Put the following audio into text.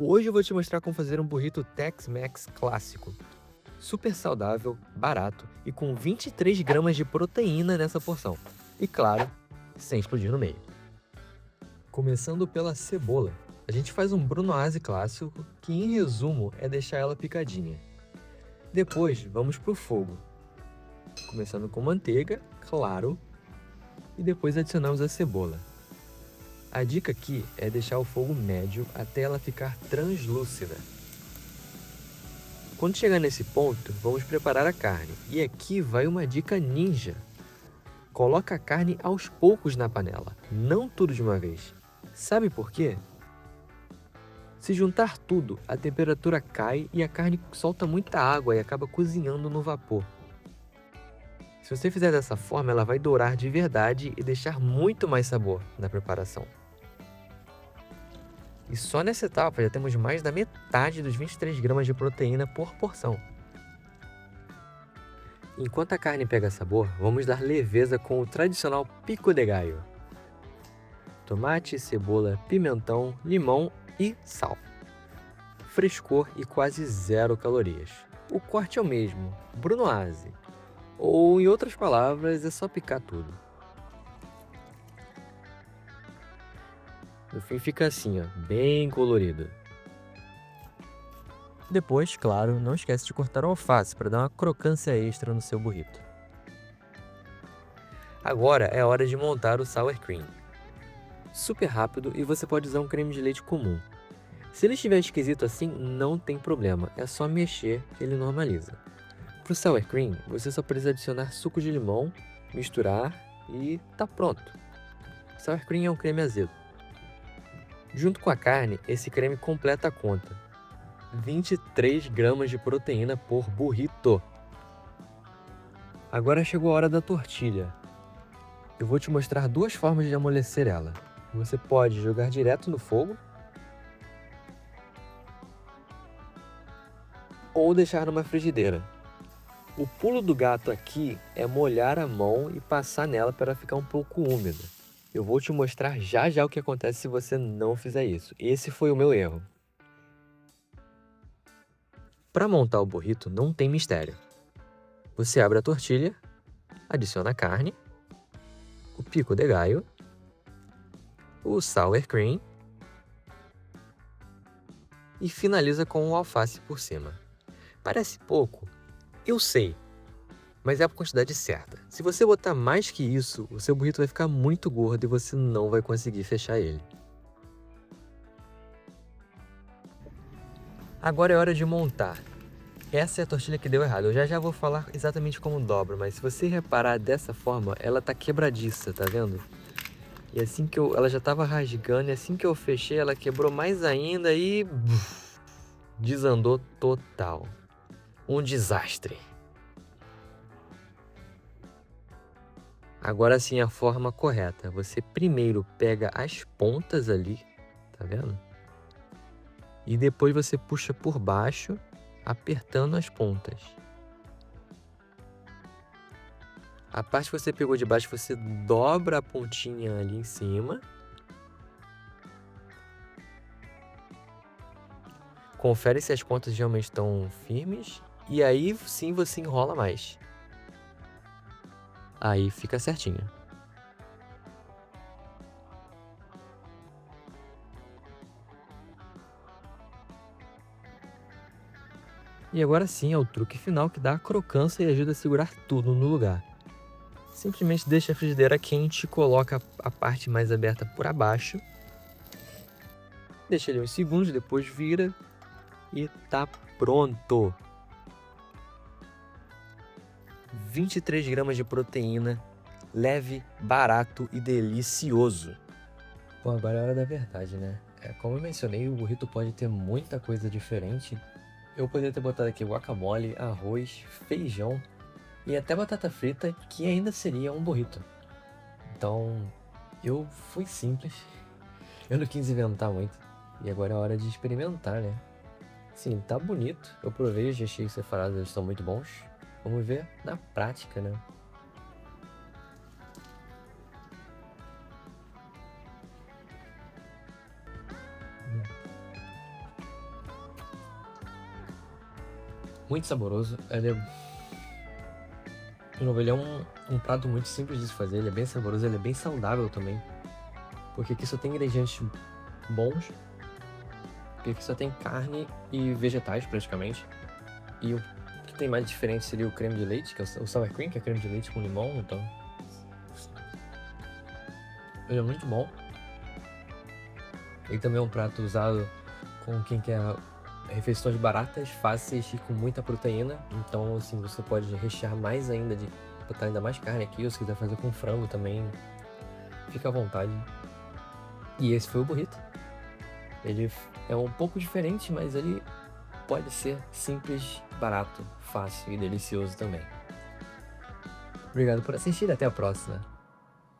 Hoje eu vou te mostrar como fazer um burrito Tex-Mex clássico. Super saudável, barato e com 23 gramas de proteína nessa porção. E claro, sem explodir no meio. Começando pela cebola. A gente faz um brunoise clássico, que em resumo é deixar ela picadinha. Depois vamos pro fogo. Começando com manteiga, claro, e depois adicionamos a cebola. A dica aqui é deixar o fogo médio até ela ficar translúcida. Quando chegar nesse ponto, vamos preparar a carne. E aqui vai uma dica ninja. Coloca a carne aos poucos na panela, não tudo de uma vez. Sabe por quê? Se juntar tudo, a temperatura cai e a carne solta muita água e acaba cozinhando no vapor. Se você fizer dessa forma, ela vai dourar de verdade e deixar muito mais sabor na preparação. E só nessa etapa já temos mais da metade dos 23 gramas de proteína por porção. Enquanto a carne pega sabor, vamos dar leveza com o tradicional pico de gallo. Tomate, cebola, pimentão, limão e sal. Frescor e quase zero calorias. O corte é o mesmo, brunoise. Ou, em outras palavras, é só picar tudo. No fim fica assim, ó, bem colorido. Depois, claro, não esquece de cortar o alface para dar uma crocância extra no seu burrito. Agora é hora de montar o sour cream. Super rápido e você pode usar um creme de leite comum. Se ele estiver esquisito assim, não tem problema, é só mexer que ele normaliza. Para o sour cream, você só precisa adicionar suco de limão, misturar e tá pronto. Sour cream é um creme azedo. Junto com a carne, esse creme completa a conta. 23 gramas de proteína por burrito. Agora chegou a hora da tortilha. Eu vou te mostrar duas formas de amolecer ela. Você pode jogar direto no fogo ou deixar numa frigideira. O pulo do gato aqui é molhar a mão e passar nela para ficar um pouco úmida. Eu vou te mostrar já já o que acontece se você não fizer isso. Esse foi o meu erro. Para montar o burrito não tem mistério. Você abre a tortilha, adiciona a carne, o pico de gallo, o sour cream e finaliza com o alface por cima. Parece pouco, eu sei, mas é a quantidade certa. Se você botar mais que isso, o seu burrito vai ficar muito gordo e você não vai conseguir fechar ele. Agora é hora de montar. Essa é a tortilha que deu errado. Eu já vou falar exatamente como dobra, mas se você reparar dessa forma, ela tá quebradiça, tá vendo? E assim que ela já tava rasgando, e assim que eu fechei, ela quebrou mais ainda e desandou total. Um desastre. Agora sim a forma correta. Você primeiro pega as pontas ali, tá vendo? E depois você puxa por baixo, apertando as pontas. A parte que você pegou de baixo, você dobra a pontinha ali em cima. Confere se as pontas realmente estão firmes. E aí sim você enrola mais. Aí fica certinho. E agora sim é o truque final que dá a crocância e ajuda a segurar tudo no lugar. Simplesmente deixa a frigideira quente e coloca a parte mais aberta por abaixo. Deixa ele uns segundos, depois vira e tá pronto. 23 gramas de proteína, leve, barato e delicioso. Bom, agora é a hora da verdade, né? Como eu mencionei, o burrito pode ter muita coisa diferente. Eu poderia ter botado aqui guacamole, arroz, feijão e até batata frita, que ainda seria um burrito. Então, eu fui simples. Eu não quis inventar muito. E agora é hora de experimentar, né? Sim, tá bonito. Eu provei, já achei separados, eles estão muito bons. Vamos ver na prática, né? muito saboroso. De novo, ele é um prato muito simples de se fazer, ele é bem saboroso, ele é bem saudável também. Porque aqui só tem ingredientes bons, porque aqui só tem carne e vegetais praticamente. E o que tem mais diferente seria o creme de leite, que é o sour cream, que é creme de leite com limão, então... Ele é muito bom. Ele também é um prato usado com quem quer refeições baratas, fáceis e com muita proteína. Então, assim, você pode rechear mais ainda, botar ainda mais carne aqui, ou se quiser fazer com frango também, fica à vontade. E esse foi o burrito. Ele é um pouco diferente, mas ele pode ser simples, barato, fácil e delicioso também. Obrigado por assistir, até a próxima.